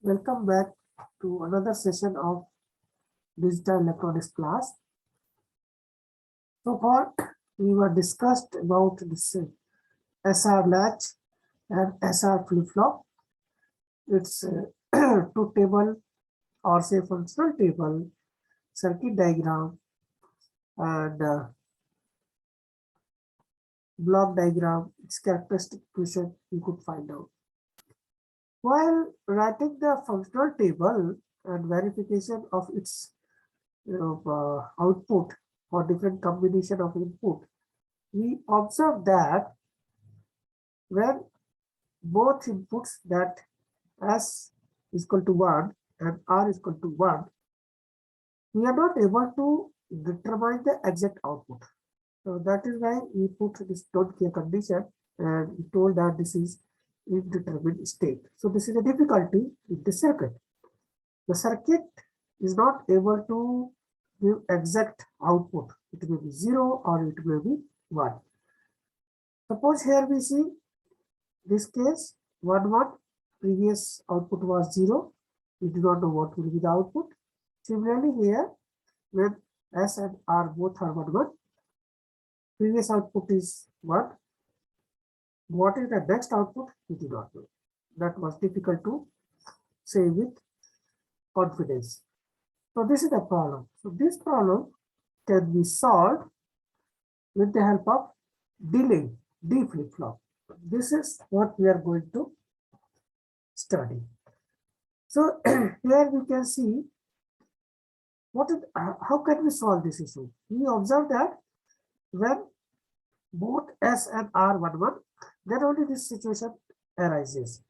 Welcome back to another session of digital electronics class. So far, we were discussed about this SR latch and SR flip-flop. It's two table or say functional table, circuit diagram, and block diagram. Its characteristic equation you could find out. While writing the functional table and verification of its output for different combination of input, we observe that when both inputs that S is equal to 1 and R is equal to 1, we are not able to determine the exact output. So that is why we put this don't care condition and we told that this is indeterminate state. So this is a difficulty in the circuit. The circuit is not able to give exact output. It may be 0 or it may be 1. Suppose here we see this case 1 1, previous output was 0. We do not know what will be the output. Similarly here, when S and R both are 1 1, previous output is 1. What is the next output? We do not know. That was difficult to say with confidence. So this is the problem. So this problem can be solved with the help of delay, D flip-flop. This is what we are going to study. So here we can see how can we solve this issue. We observe that when both S and R 1 1, then only this situation arises.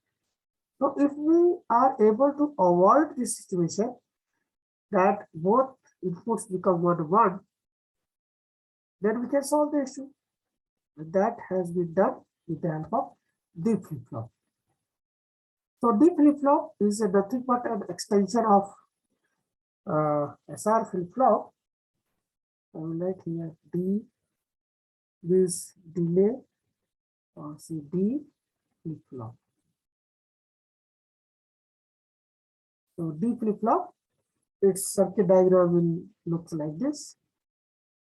So if we are able to avoid this situation, that both inputs become 1 1, then we can solve the issue. And that has been done with the help of D flip-flop. So D flip-flop is nothing but an extension of SR flip-flop. I will write here D is delay or say D flip-flop. So D flip-flop, its circuit diagram will look like this.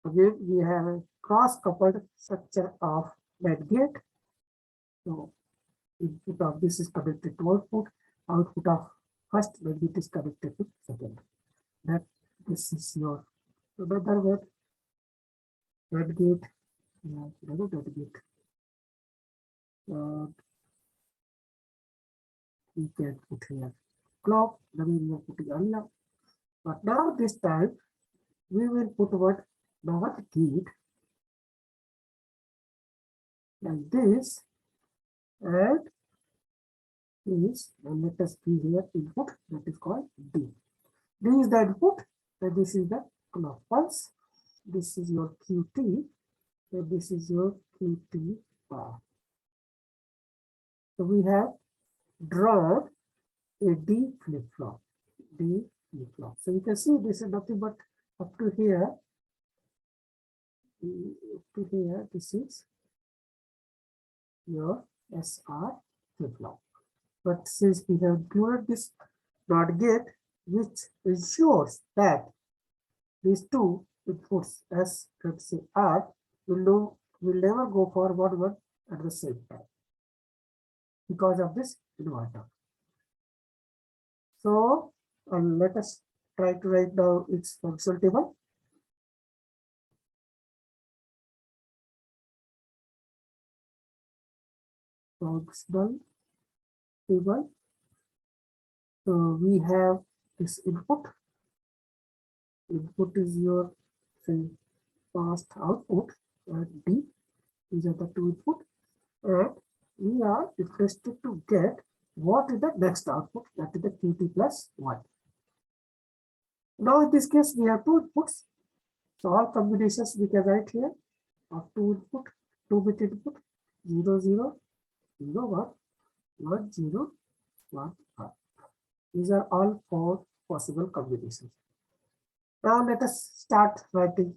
Again, we have a cross-coupled structure of NAND gate. So input of this is connected to output. Output of first NAND gate is connected to second. That this is your another word. NAND gate. NAND gate. We can put here clock. Then we are putting unlock. But now this time we will put what NOT gate like this, and this, and let us give here input that is called D. D is the input, and this is the clock pulse. This is your QT, and this is your QT bar. So we have drawn a D flip-flop. D flip-flop. So you can see this is nothing but up to here. This is your SR flip-flop. But since we have included this NOT gate, which ensures that these two inputs S and say R will never go for 1 1 at the same time because of this inverter. So let us try to write down its functional table. Functional table. So we have this input. Input is your say past output, and D. These are the two input, and we are interested to get what is the next output, that is the QT plus 1. Now in this case we have two inputs, so all combinations we can write here of two input, 2-bit input 0 0 0 1 1 0 1 1. These are all 4 possible combinations. Now let us start writing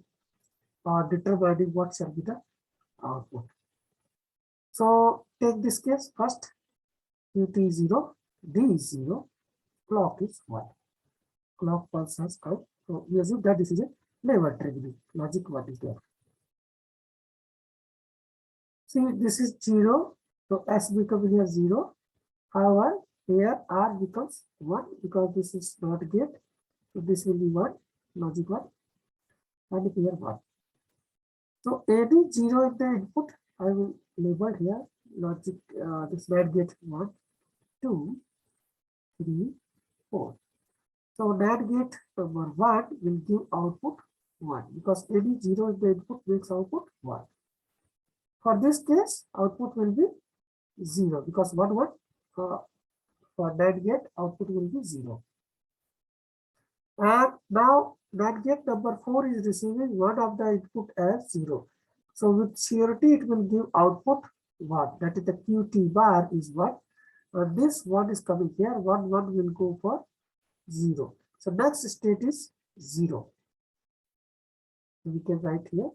or determining what shall be the output. So take this case first, QT is 0, D is 0. clock is 1. Clock pulse has come. So we assume that this is a never triggering. Logic what is there? See, this is 0. So S becomes here 0. However, here R becomes 1 because this is not gate. So this will be 1, logic 1, and here 1. So any 0 in the input, I will label here logic, this NAND gate 1, 2, 3, 4. So NAND gate number 1 will give output 1 because any 0 in the input makes output 1. For this case, output will be 0 because 1, 1 for NAND gate output will be 0. And now NAND gate number 4 is receiving one of the input as 0. So with surety it will give output 1. That is the QT bar is 1. And this 1 is coming here. 1, 1 will go for 0. So next state is 0. So we can write here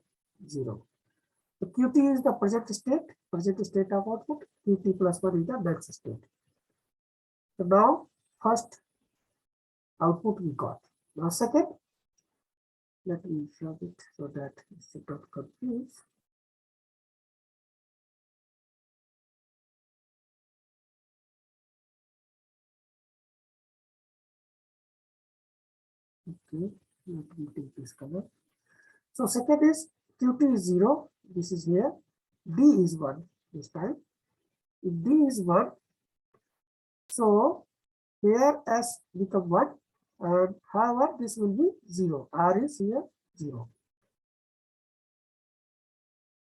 0. So QT is the present state of output. QT plus 1 is the next state. So now first output we got. Now second, let me show it so that it should not confuse. Okay, let me take this color. So second is QT is 0. This is here. D is 1 this time. If D is 1, so here S become 1. And however, this will be 0. R is here 0.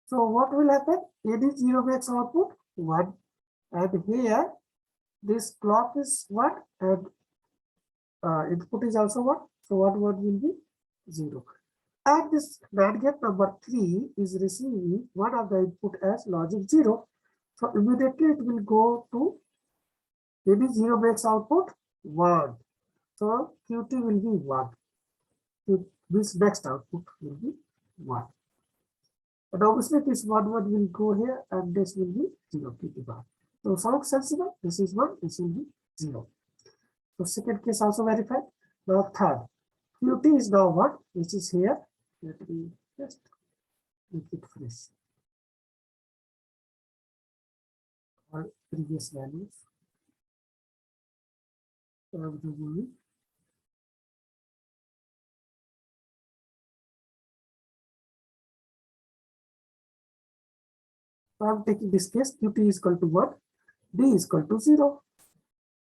So what will happen? Any 0 makes output 1. And here this clock is 1 and input is also 1. So what will be 0. And this NAND gate number 3 is receiving one of the input as logic 0. So immediately it will go to any 0 makes output 1. So QT will be 1. This next output will be 1. And obviously this 1, 1 will go here and this will be 0 QT bar. So sounds sensible. This is 1, this will be 0. So second case also verified. Now third, QT is now 1, which is here. Let me just make it fresh. All previous values. Of the movie. So I'm taking this case, QT is equal to 1, D is equal to 0.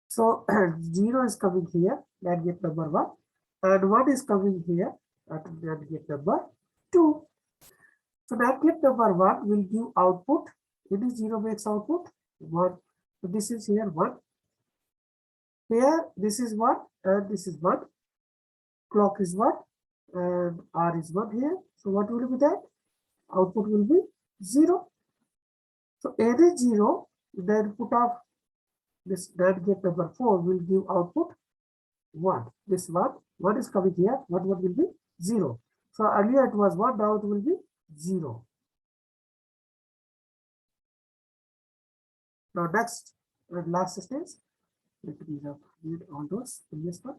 So 0 is coming here, NAND gate number 1, and 1 is coming here at NAND gate number 2. So NAND gate number 1 will give output, any 0 makes output 1. So this is here 1. Here this is 1 and this is 1. Clock is 1 and R is 1 here. So what will be that? Output will be 0. So any 0, the input of this NAND gate number 4 will give output 1. This 1 is coming here, 1 will be 0. So earlier it was 1, now it will be 0. Now next and last stage, let me read all those in this one.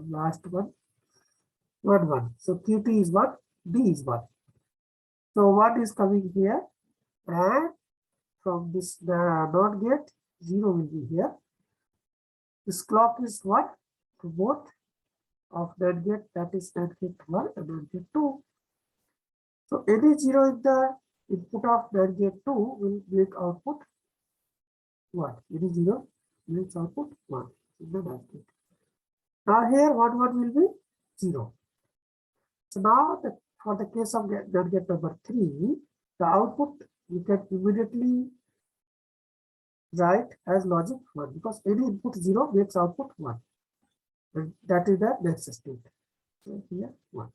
Last one, 1, 1. So QT is 1, D is 1. So what is coming here? And from this the NOT gate, 0 will be here. This clock is 1 to both of NAND gate, that is NAND gate 1 and NAND gate 2. So any 0 in the input of NAND gate 2 will make output 1. Any 0 makes output 1 in the NAND gate. Now here 1, 1 will be 0. So now for the case of NAND gate number 3, the output you can immediately write as logic 1 because any input 0 makes output 1. And that is the next state. So here 1.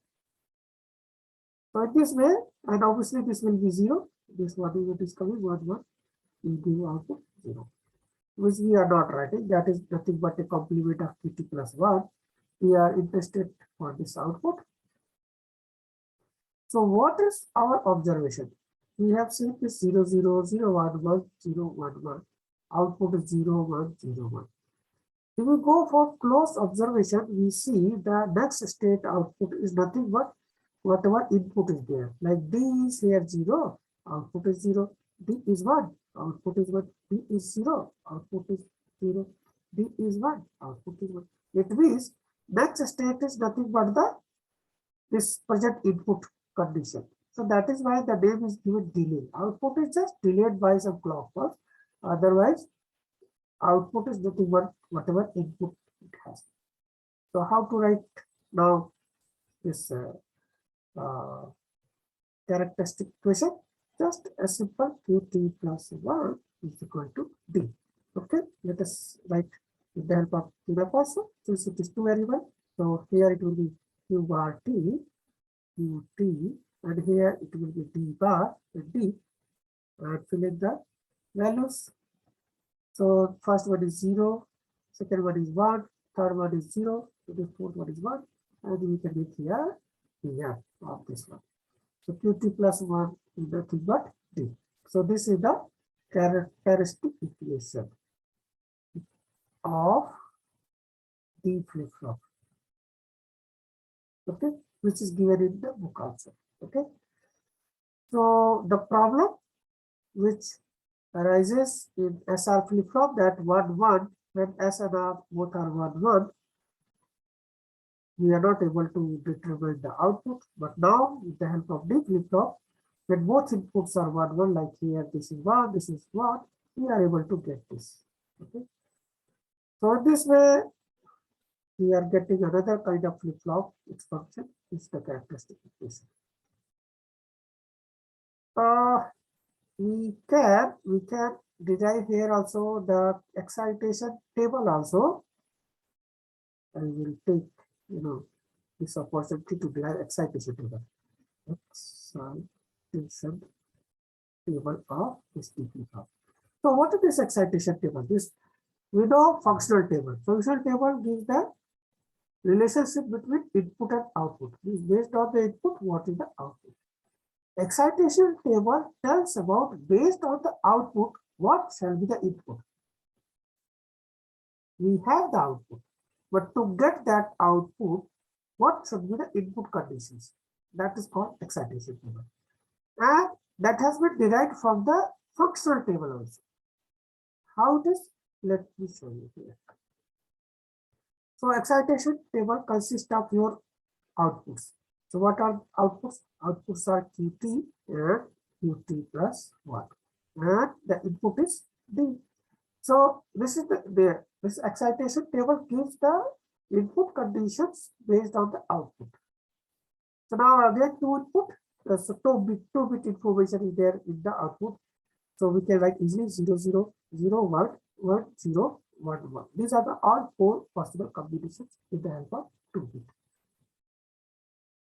So in this way, and obviously this will be 0. This one is coming 1, 1 will give output 0. Which we are not writing. That is nothing but a complement of QT plus 1. We are interested for this output. So what is our observation? We have seen this 0, 0, 0, 1, 1, 0, 1, 1. Output is 0, 1, 0, 1. If we go for close observation, we see the next state output is nothing but whatever input is there. Like D is here 0, output is 0. D is 1, output is 1. D is 0, output is 0. D is 1, output is 1. It means next state is nothing but the this present input condition. So that is why the name is given delay. Output is just delayed by some clock pulse. Otherwise, output is nothing but whatever input it has. So how to write now this uh, characteristic equation? Just a simple qt plus 1 is equal to d. Okay, let us write with the help of QMAP also, since it is two variable. So here it will be q bar t, qt, and here it will be d bar and d, and fill in the values. So first one is 0, second one is 1, third one is 0, the fourth one is 1, and we can make here of this one. So qt plus 1 is nothing but d. So this is the characteristic equation of D flip-flop. Okay, which is given in the book also. Okay. So the problem which arises in SR flip-flop that 1 1 when S and R both are 1 1, we are not able to determine the output. But now with the help of D flip-flop, when both inputs are 1 1, like here this is 1, this is 1, we are able to get this. Okay. So in this way, we are getting another kind of flip-flop. Its function is the characteristic equation. We can derive here also the excitation table also. I will take this opportunity to derive excitation table. Excitation table of this flip-flop. So what is this excitation table? This we know functional table. Functional table gives the relationship between input and output. Is based on the input, what is the output? Excitation table tells about based on the output, what shall be the input. We have the output, but to get that output, what should be the input conditions? That is called excitation table. And that has been derived from the functional table also. How it is? Let me show you here. So excitation table consists of your outputs. So what are outputs? Outputs are qt and qt plus 1. And the input is d. So this is this excitation table gives the input conditions based on the output. So now again two input, so two bit information is there in the output. So we can write easily 0 0 0 1 1 0 1 1. These are the all four possible combinations with the help of 2 bit.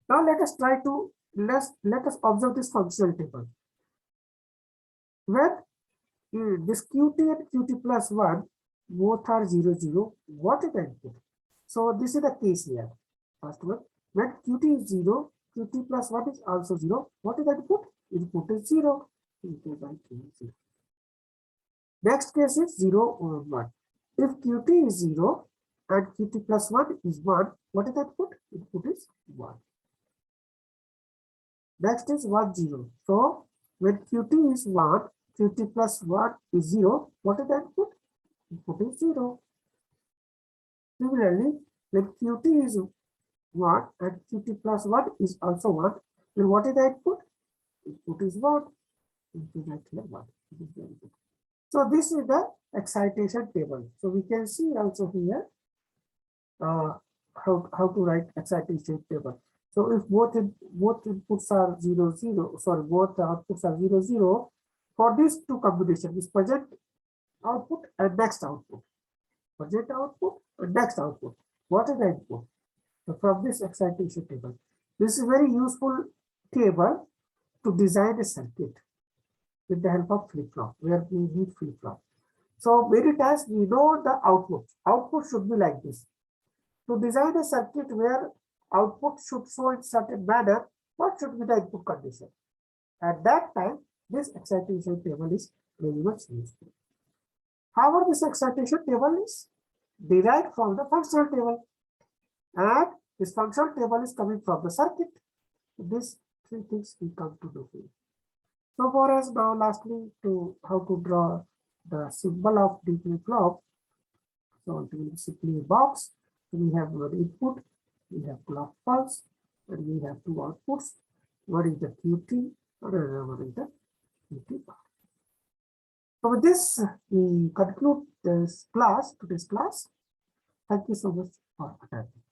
Now let us try to let us observe this functional table. When this qt and qt plus 1 both are 0 0, what is the input? So this is the case here. First one, when qt is 0, qt plus 1 is also 0. What is the input? Input is 0. Next case is 0 or 1. If qt is 0 and qt plus 1 is 1, what is the input? Input is 1. Next is 1 0. So when qt is 1, qt plus 1 is 0, what is the input? Input is 0. Similarly, when qt is 1 and qt plus 1 is also 1, then what is the output? Input is 1. Input is 1. So this is the excitation table. So we can see also here how to write excitation table. So if both inputs are 0 0, sorry, both outputs are 0 0, for these two combinations, this present output and next output, present output and next output, what is the input? So from this excitation table, this is very useful table to design a circuit with the help of flip-flop, where we need flip-flop. So many times we know the output. Output should be like this. To design a circuit where output should show in certain manner, what should be the input condition? At that time, this excitation table is very much useful. However, this excitation table is derived from the functional table, and this functional table is coming from the circuit. These three things we come to do here. So for us now, lastly, to how to draw the symbol of D flip-flop. So it will be simply a box. We have one input, we have clock pulse, and we have two outputs. One is the QT, another one is the QT bar. So with this, we conclude this class, today's class. Thank you so much for attending.